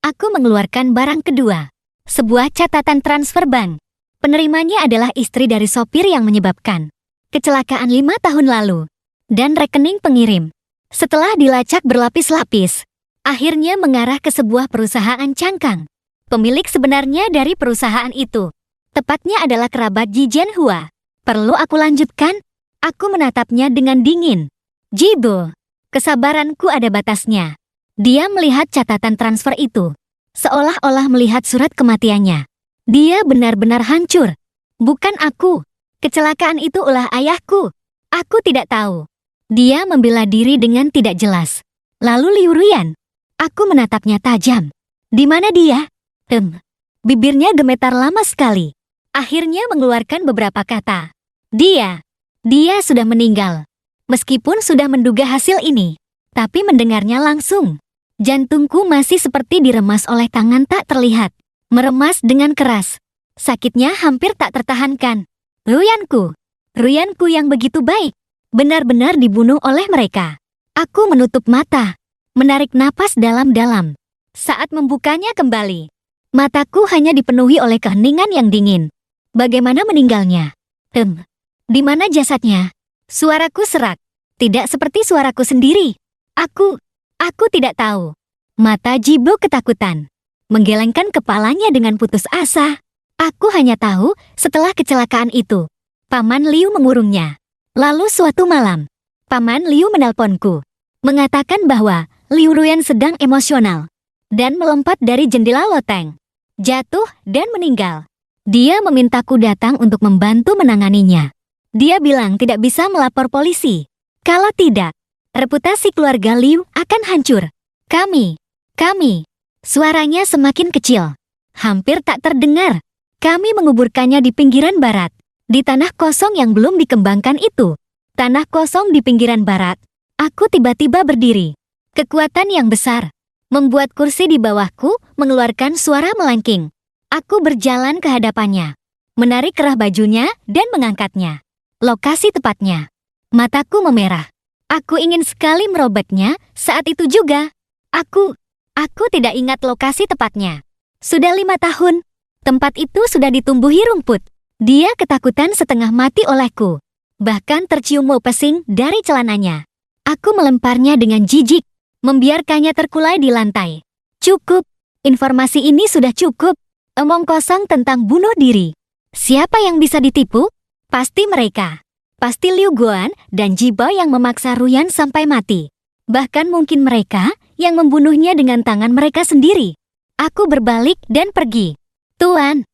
Aku mengeluarkan barang kedua. Sebuah catatan transfer bank. Penerimanya adalah istri dari sopir yang menyebabkan kecelakaan 5 tahun lalu. Dan rekening pengirim. Setelah dilacak berlapis-lapis, akhirnya mengarah ke sebuah perusahaan cangkang. Pemilik sebenarnya dari perusahaan itu, tepatnya adalah kerabat Ji Jianhua. Perlu aku lanjutkan? Aku menatapnya dengan dingin. Ji Bo, kesabaranku ada batasnya. Dia melihat catatan transfer itu, seolah-olah melihat surat kematiannya. Dia benar-benar hancur. Bukan aku. Kecelakaan itu ulah ayahku. Aku tidak tahu. Dia membela diri dengan tidak jelas. Lalu Liu Ruyan. Aku menatapnya tajam. Di mana dia? Bibirnya gemetar lama sekali. Akhirnya mengeluarkan beberapa kata. Dia sudah meninggal. Meskipun sudah menduga hasil ini, tapi mendengarnya langsung. Jantungku masih seperti diremas oleh tangan tak terlihat. Meremas dengan keras. Sakitnya hampir tak tertahankan. Ruyanku yang begitu baik, benar-benar dibunuh oleh mereka. Aku menutup mata, menarik napas dalam-dalam. Saat membukanya kembali, mataku hanya dipenuhi oleh keheningan yang dingin. Bagaimana meninggalnya? Di mana jasadnya? Suaraku serak. Tidak seperti suaraku sendiri. Aku tidak tahu. Mata Ji Bo ketakutan. Menggelengkan kepalanya dengan putus asa. Aku hanya tahu setelah kecelakaan itu, Paman Liu mengurungnya. Lalu suatu malam, Paman Liu menelponku, mengatakan bahwa Liu Ruyan sedang emosional dan melompat dari jendela loteng, jatuh dan meninggal. Dia memintaku datang untuk membantu menanganinya. Dia bilang tidak bisa melapor polisi. Kalau tidak, reputasi keluarga Liu akan hancur. Kami. Suaranya semakin kecil, hampir tak terdengar. Kami menguburkannya di pinggiran barat, di tanah kosong yang belum dikembangkan itu. Tanah kosong di pinggiran barat. Aku tiba-tiba berdiri. Kekuatan yang besar membuat kursi di bawahku mengeluarkan suara melengking. Aku berjalan ke hadapannya, menarik kerah bajunya dan mengangkatnya. Lokasi tepatnya. Mataku memerah. Aku ingin sekali merobeknya saat itu juga. Aku tidak ingat lokasi tepatnya. Sudah 5 tahun. Tempat itu sudah ditumbuhi rumput. Dia ketakutan setengah mati olehku. Bahkan tercium bau pesing dari celananya. Aku melemparnya dengan jijik, membiarkannya terkulai di lantai. Cukup. Informasi ini sudah cukup. Omong kosong tentang bunuh diri. Siapa yang bisa ditipu? Pasti mereka. Pasti Liu Guan dan Jibo yang memaksa Ruyan sampai mati. Bahkan mungkin mereka yang membunuhnya dengan tangan mereka sendiri. Aku berbalik dan pergi. Tuan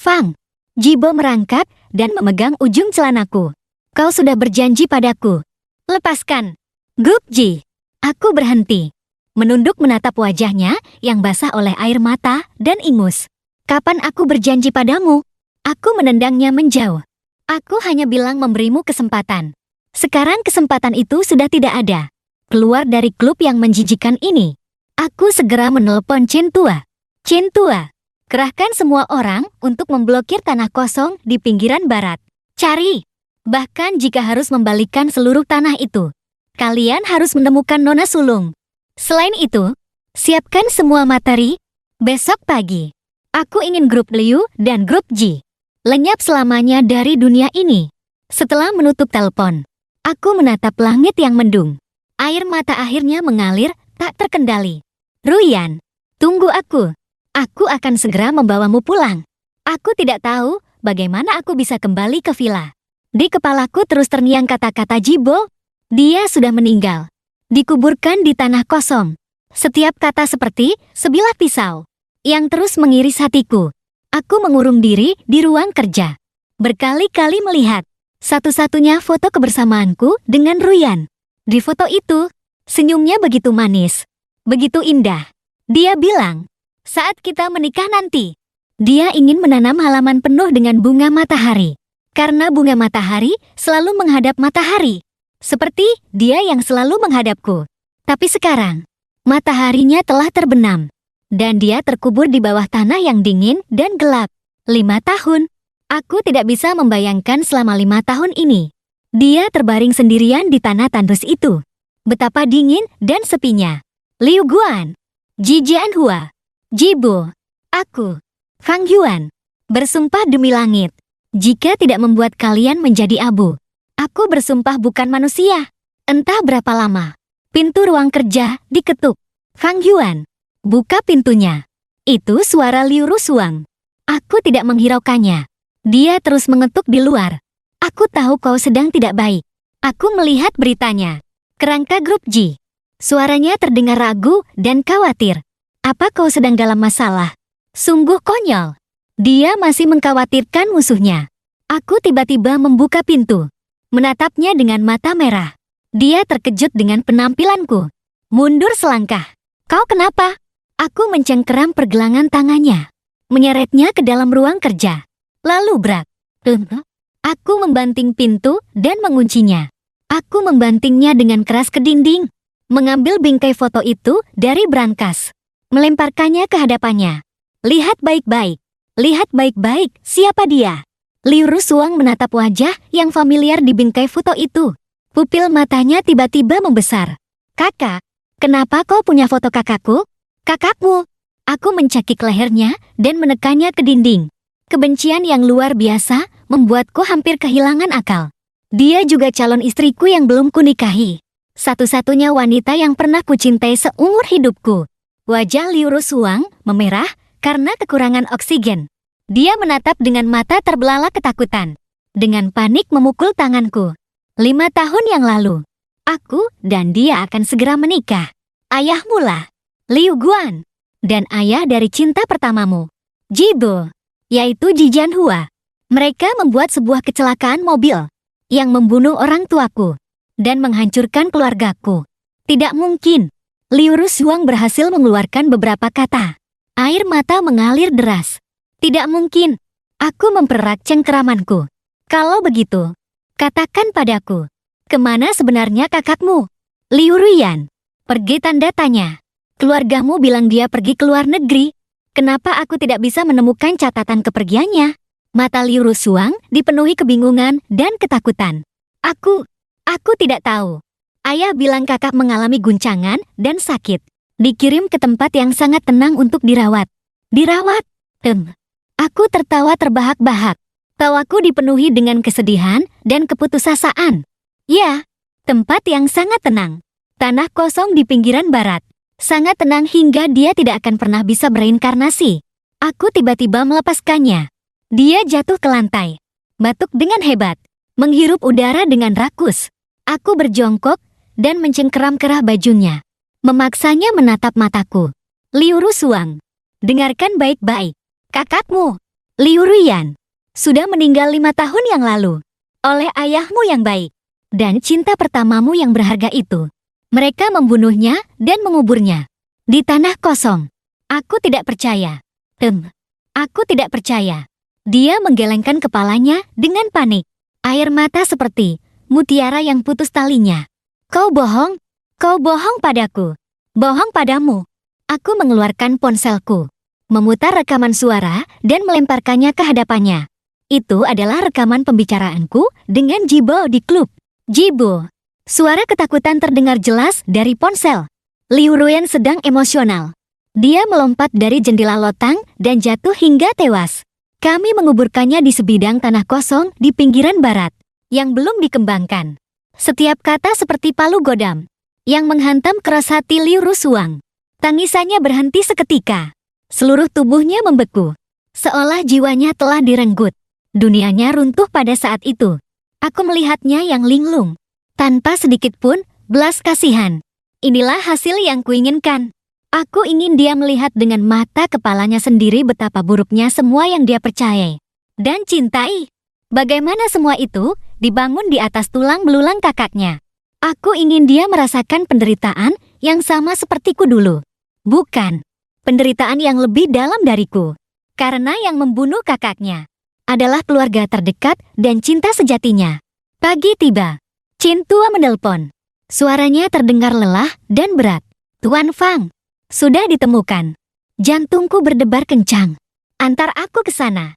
Fang. Jibo merangkak dan memegang ujung celanaku. Kau sudah berjanji padaku. Lepaskan. Gupji. Aku berhenti. Menunduk menatap wajahnya yang basah oleh air mata dan ingus. Kapan aku berjanji padamu? Aku menendangnya menjauh. Aku hanya bilang memberimu kesempatan. Sekarang kesempatan itu sudah tidak ada. Keluar dari klub yang menjijikan ini. Aku segera menelpon Chen Tua. Chen Tua, kerahkan semua orang untuk memblokir tanah kosong di pinggiran barat. Cari. Bahkan jika harus membalikkan seluruh tanah itu. Kalian harus menemukan Nona Sulung. Selain itu, siapkan semua materi. Besok pagi, aku ingin grup Liu dan grup Ji lenyap selamanya dari dunia ini. Setelah menutup telepon, aku menatap langit yang mendung. Air mata akhirnya mengalir tak terkendali. Ruyan, tunggu aku. Aku akan segera membawamu pulang. Aku tidak tahu bagaimana aku bisa kembali ke villa. Di kepalaku terus terngiang kata-kata Jibo. Dia sudah meninggal. Dikuburkan di tanah kosong. Setiap kata seperti sebilah pisau yang terus mengiris hatiku. Aku mengurung diri di ruang kerja. Berkali-kali melihat satu-satunya foto kebersamaanku dengan Ruyan. Di foto itu, senyumnya begitu manis, begitu indah. Dia bilang, saat kita menikah nanti, dia ingin menanam halaman penuh dengan bunga matahari. Karena bunga matahari selalu menghadap matahari. Seperti dia yang selalu menghadapku. Tapi sekarang, mataharinya telah terbenam. Dan dia terkubur di bawah tanah yang dingin dan gelap. 5 tahun. Aku tidak bisa membayangkan selama 5 tahun ini. Dia terbaring sendirian di tanah tandus itu. Betapa dingin dan sepinya. Liu Guan, Ji Jianhua, Jibo, aku, Fang Yuan, bersumpah demi langit. Jika tidak membuat kalian menjadi abu, aku bersumpah bukan manusia. Entah berapa lama. Pintu ruang kerja diketuk. Fang Yuan, buka pintunya. Itu suara Liu Rusuang. Aku tidak menghiraukannya. Dia terus mengetuk di luar. Aku tahu kau sedang tidak baik. Aku melihat beritanya. Kerangka grup Ji. Suaranya terdengar ragu dan khawatir. Apa kau sedang dalam masalah? Sungguh konyol. Dia masih mengkhawatirkan musuhnya. Aku tiba-tiba membuka pintu. Menatapnya dengan mata merah. Dia terkejut dengan penampilanku. Mundur selangkah. Kau kenapa? Aku mencengkeram pergelangan tangannya. Menyeretnya ke dalam ruang kerja. Lalu brak. Aku membanting pintu dan menguncinya. Aku membantingnya dengan keras ke dinding. Mengambil bingkai foto itu dari brankas. Melemparkannya ke hadapannya. Lihat baik-baik. Lihat baik-baik siapa dia. Liu Rusuang menatap wajah yang familiar di bingkai foto itu. Pupil matanya tiba-tiba membesar. Kakak, kenapa kau punya foto kakakku? Kakakmu. Aku mencakik lehernya dan menekannya ke dinding. Kebencian yang luar biasa membuatku hampir kehilangan akal. Dia juga calon istriku yang belum kunikahi. Satu-satunya wanita yang pernah kucintai seumur hidupku. Wajah Liu Rusuang memerah karena kekurangan oksigen. Dia menatap dengan mata terbelalak ketakutan. Dengan panik memukul tanganku. 5 tahun yang lalu, aku dan dia akan segera menikah. Ayahmu lah, Liu Guan. Dan ayah dari cinta pertamamu, Jibo, yaitu Ji Jianhua. Mereka membuat sebuah kecelakaan mobil yang membunuh orang tuaku dan menghancurkan keluargaku. Tidak mungkin. Liu Rusuang berhasil mengeluarkan beberapa kata. Air mata mengalir deras. Tidak mungkin. Aku mempererat cengkeramanku. Kalau begitu, katakan padaku, kemana sebenarnya kakakmu? Liu Ruyan. Pergi tanda tanya. Keluargamu bilang dia pergi ke luar negeri. Kenapa aku tidak bisa menemukan catatan kepergiannya? Mata Liu Rusuang dipenuhi kebingungan dan ketakutan. Aku tidak tahu. Ayah bilang kakak mengalami guncangan dan sakit. Dikirim ke tempat yang sangat tenang untuk dirawat. Dirawat? Aku tertawa terbahak-bahak. Tawaku dipenuhi dengan kesedihan dan keputusasaan. Ya, tempat yang sangat tenang. Tanah kosong di pinggiran barat. Sangat tenang hingga dia tidak akan pernah bisa bereinkarnasi. Aku tiba-tiba melepaskannya. Dia jatuh ke lantai. Batuk dengan hebat. Menghirup udara dengan rakus. Aku berjongkok dan mencengkeram kerah bajunya. Memaksanya menatap mataku. Liu Rusuang, dengarkan baik-baik. Kakakmu, Liu Ruyan, sudah meninggal 5 tahun yang lalu. Oleh ayahmu yang baik. Dan cinta pertamamu yang berharga itu. Mereka membunuhnya dan menguburnya. Di tanah kosong. Aku tidak percaya. Aku tidak percaya. Dia menggelengkan kepalanya dengan panik. Air mata seperti mutiara yang putus talinya. Kau bohong? Kau bohong padaku. Bohong padamu. Aku mengeluarkan ponselku. Memutar rekaman suara dan melemparkannya ke hadapannya. Itu adalah rekaman pembicaraanku dengan Jibo di klub. Jibo. Suara ketakutan terdengar jelas dari ponsel. Liu Ruyan sedang emosional. Dia melompat dari jendela lotang dan jatuh hingga tewas. Kami menguburkannya di sebidang tanah kosong di pinggiran barat, yang belum dikembangkan. Setiap kata seperti palu godam, yang menghantam keras hati Liu Rusuang. Tangisannya berhenti seketika. Seluruh tubuhnya membeku, seolah jiwanya telah direnggut. Dunianya runtuh pada saat itu. Aku melihatnya yang linglung, tanpa sedikit pun belas kasihan. Inilah hasil yang kuinginkan. Aku ingin dia melihat dengan mata kepalanya sendiri betapa buruknya semua yang dia percayai dan cintai. Bagaimana semua itu dibangun di atas tulang belulang kakaknya. Aku ingin dia merasakan penderitaan yang sama sepertiku dulu. Bukan penderitaan yang lebih dalam dariku. Karena yang membunuh kakaknya adalah keluarga terdekat dan cinta sejatinya. Pagi tiba. Chin Tua menelpon. Suaranya terdengar lelah dan berat. Tuan Fang, sudah ditemukan. Jantungku berdebar kencang. Antar aku ke sana.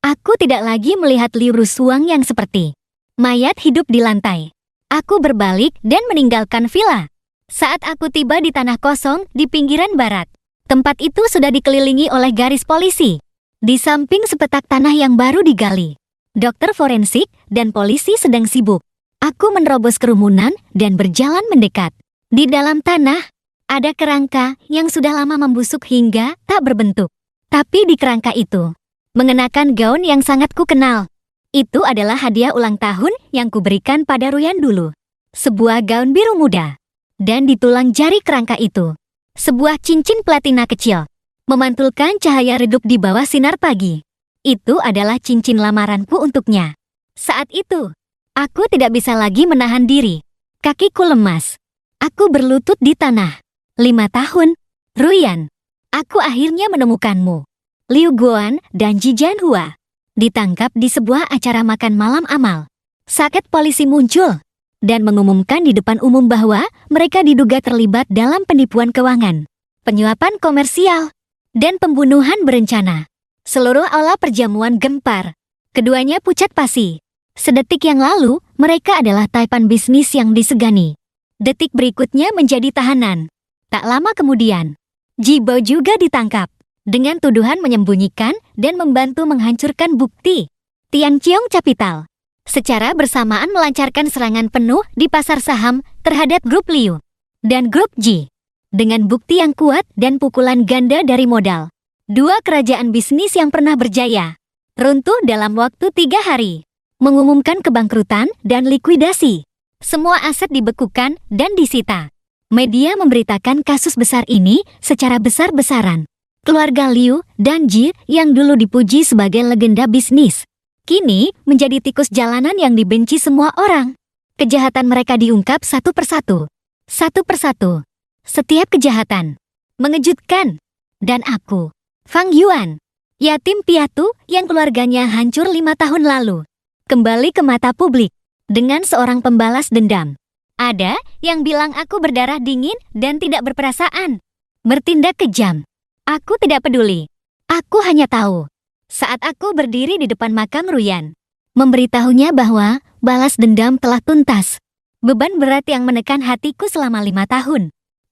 Aku tidak lagi melihat Liu Rusuang yang seperti mayat hidup di lantai. Aku berbalik dan meninggalkan villa. Saat aku tiba di tanah kosong di pinggiran barat, tempat itu sudah dikelilingi oleh garis polisi. Di samping sepetak tanah yang baru digali, dokter forensik dan polisi sedang sibuk. Aku menerobos kerumunan dan berjalan mendekat. Di dalam tanah, ada kerangka yang sudah lama membusuk hingga tak berbentuk. Tapi di kerangka itu, mengenakan gaun yang sangat kukenal. Itu adalah hadiah ulang tahun yang kuberikan pada Ruyan dulu. Sebuah gaun biru muda. Dan di tulang jari kerangka itu, sebuah cincin platina kecil, memantulkan cahaya redup di bawah sinar pagi. Itu adalah cincin lamaranku untuknya. Saat itu, aku tidak bisa lagi menahan diri. Kakiku lemas. Aku berlutut di tanah. 5 tahun, Ruyan. Aku akhirnya menemukanmu. Liu Guan dan Ji Jianhua ditangkap di sebuah acara makan malam amal. Saket polisi muncul dan mengumumkan di depan umum bahwa mereka diduga terlibat dalam penipuan keuangan, penyuapan komersial, dan pembunuhan berencana. Seluruh aula perjamuan gempar. Keduanya pucat pasi. Sedetik yang lalu, mereka adalah taipan bisnis yang disegani. Detik berikutnya menjadi tahanan. Tak lama kemudian, Jibo juga ditangkap dengan tuduhan menyembunyikan dan membantu menghancurkan bukti Tianqiong Capital. Secara bersamaan melancarkan serangan penuh di pasar saham terhadap grup Liu dan grup Ji. Dengan bukti yang kuat dan pukulan ganda dari modal, 2 kerajaan bisnis yang pernah berjaya runtuh dalam waktu 3 hari. Mengumumkan kebangkrutan dan likuidasi. Semua aset dibekukan dan disita. Media memberitakan kasus besar ini secara besar-besaran. Keluarga Liu dan Ji yang dulu dipuji sebagai legenda bisnis, kini menjadi tikus jalanan yang dibenci semua orang. Kejahatan mereka diungkap satu persatu. Satu persatu. Setiap kejahatan mengejutkan. Dan aku, Fang Yuan, yatim piatu yang keluarganya hancur 5 tahun lalu, kembali ke mata publik dengan seorang pembalas dendam. Ada yang bilang aku berdarah dingin dan tidak berperasaan, bertindak kejam. Aku tidak peduli. Aku hanya tahu, saat aku berdiri di depan makam Ruyan, memberitahunya bahwa balas dendam telah tuntas. Beban berat yang menekan hatiku selama 5 tahun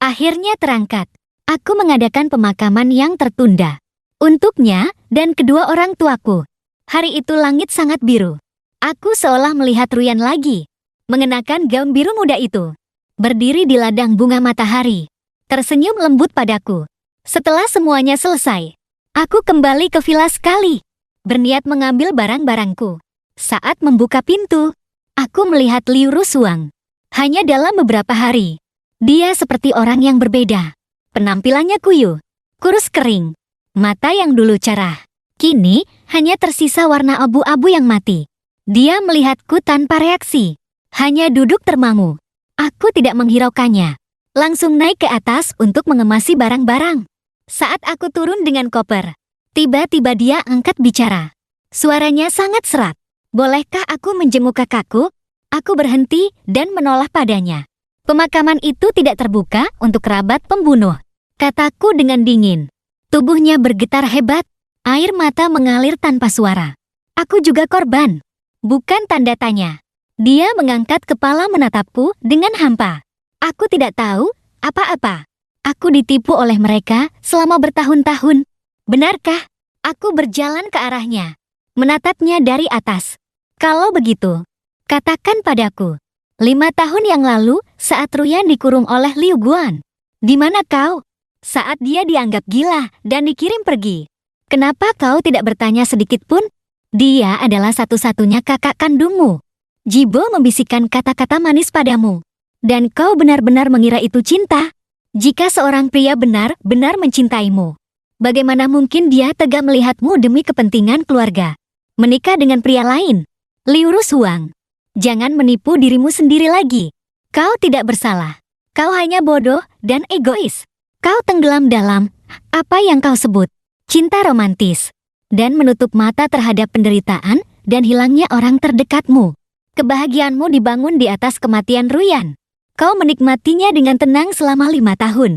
akhirnya terangkat. Aku mengadakan pemakaman yang tertunda untuknya dan kedua orang tuaku. Hari itu langit sangat biru. Aku seolah melihat Ruyan lagi, mengenakan gaun biru muda itu, berdiri di ladang bunga matahari. tersenyum lembut padaku. Setelah semuanya selesai, aku kembali ke villa sekali, berniat mengambil barang-barangku. Saat membuka pintu, aku melihat Liu Rusuang. Hanya dalam beberapa hari, dia seperti orang yang berbeda. Penampilannya kuyuh, kurus kering, mata yang dulu cerah, kini hanya tersisa warna abu-abu yang mati. Dia melihatku tanpa reaksi, hanya duduk termangu. Aku tidak menghiraukannya, langsung naik ke atas untuk mengemasi barang-barang. Saat aku turun dengan koper, tiba-tiba dia angkat bicara. Suaranya sangat serak. Bolehkah aku menjenguk kakakku? Aku berhenti dan menoleh padanya. Pemakaman itu tidak terbuka untuk kerabat pembunuh, kataku dengan dingin. Tubuhnya bergetar hebat, air mata mengalir tanpa suara. Aku juga korban. Bukan, tanda tanya. Dia mengangkat kepala menatapku dengan hampa. Aku tidak tahu apa-apa. Aku ditipu oleh mereka selama bertahun-tahun. Benarkah? Aku berjalan ke arahnya, menatapnya dari atas. Kalau begitu, katakan padaku, 5 tahun yang lalu saat Ruyan dikurung oleh Liu Guan, di mana kau? Saat dia dianggap gila dan dikirim pergi. Kenapa kau tidak bertanya sedikit pun? Dia adalah satu-satunya kakak kandungmu. Jibo membisikkan kata-kata manis padamu. Dan kau benar-benar mengira itu cinta? Jika seorang pria benar-benar mencintaimu, bagaimana mungkin dia tega melihatmu demi kepentingan keluarga menikah dengan pria lain? Liu Rusuang, jangan menipu dirimu sendiri lagi. Kau tidak bersalah. Kau hanya bodoh dan egois. Kau tenggelam dalam apa yang kau sebut cinta romantis, dan menutup mata terhadap penderitaan dan hilangnya orang terdekatmu. Kebahagiaanmu dibangun di atas kematian Ruyan. Kau menikmatinya dengan tenang selama 5 tahun.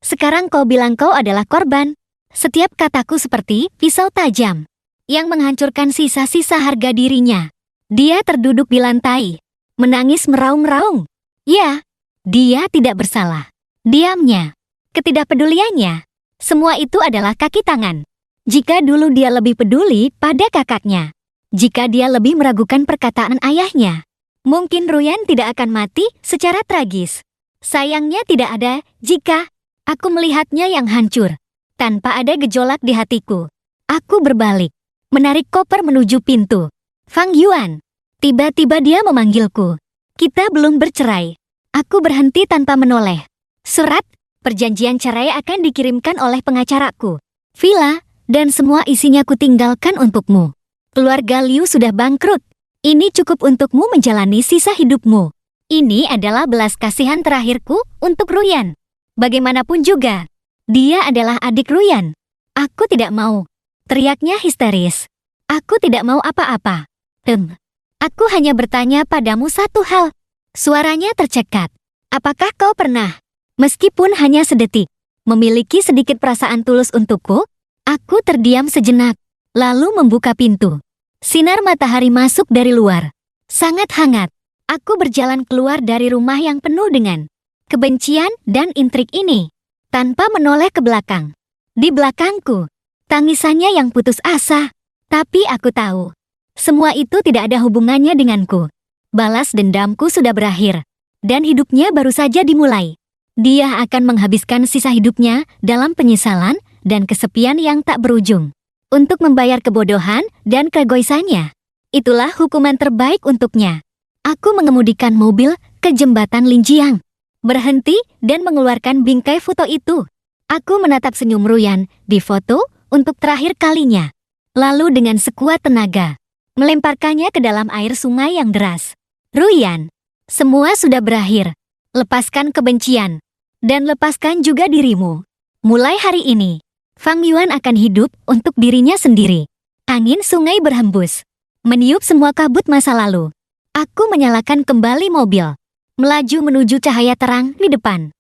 Sekarang kau bilang kau adalah korban. Setiap kataku seperti pisau tajam yang menghancurkan sisa-sisa harga dirinya. Dia terduduk di lantai, menangis meraung-raung. Ya, dia tidak bersalah. Diamnya, ketidakpeduliannya, semua itu adalah kaki tangan. Jika dulu dia lebih peduli pada kakaknya, jika dia lebih meragukan perkataan ayahnya, mungkin Ruyan tidak akan mati secara tragis. Sayangnya tidak ada jika. Aku melihatnya yang hancur, tanpa ada gejolak di hatiku. Aku berbalik, menarik koper menuju pintu. Fang Yuan. Tiba-tiba dia memanggilku. Kita belum bercerai. Aku berhenti tanpa menoleh. Surat perjanjian cerai akan dikirimkan oleh pengacaraku. Villa dan semua isinya kutinggalkan untukmu. Keluarga Liu sudah bangkrut. Ini cukup untukmu menjalani sisa hidupmu. Ini adalah belas kasihan terakhirku untuk Ruyan. Bagaimanapun juga, dia adalah adik Ruyan. Aku tidak mau. Teriaknya histeris. Aku tidak mau apa-apa. Aku hanya bertanya padamu satu hal. Suaranya tercekat. Apakah kau pernah, meskipun hanya sedetik, memiliki sedikit perasaan tulus untukku? Aku terdiam sejenak, lalu membuka pintu. Sinar matahari masuk dari luar. Sangat hangat. Aku berjalan keluar dari rumah yang penuh dengan kebencian dan intrik ini, tanpa menoleh ke belakang. Di belakangku, tangisannya yang putus asa. Tapi aku tahu, semua itu tidak ada hubungannya denganku. Balas dendamku sudah berakhir, dan hidupnya baru saja dimulai. Dia akan menghabiskan sisa hidupnya dalam penyesalan dan kesepian yang tak berujung. Untuk membayar kebodohan dan keegoisannya. Itulah hukuman terbaik untuknya. Aku mengemudikan mobil ke jembatan Linjiang, berhenti dan mengeluarkan bingkai foto itu. Aku menatap senyum Ruyan di foto untuk terakhir kalinya. Lalu dengan sekuat tenaga, melemparkannya ke dalam air sungai yang deras. Ruyan, semua sudah berakhir. Lepaskan kebencian, dan lepaskan juga dirimu. Mulai hari ini, Fang Yuan akan hidup untuk dirinya sendiri. Angin sungai berhembus, meniup semua kabut masa lalu. Aku menyalakan kembali mobil, melaju menuju cahaya terang di depan.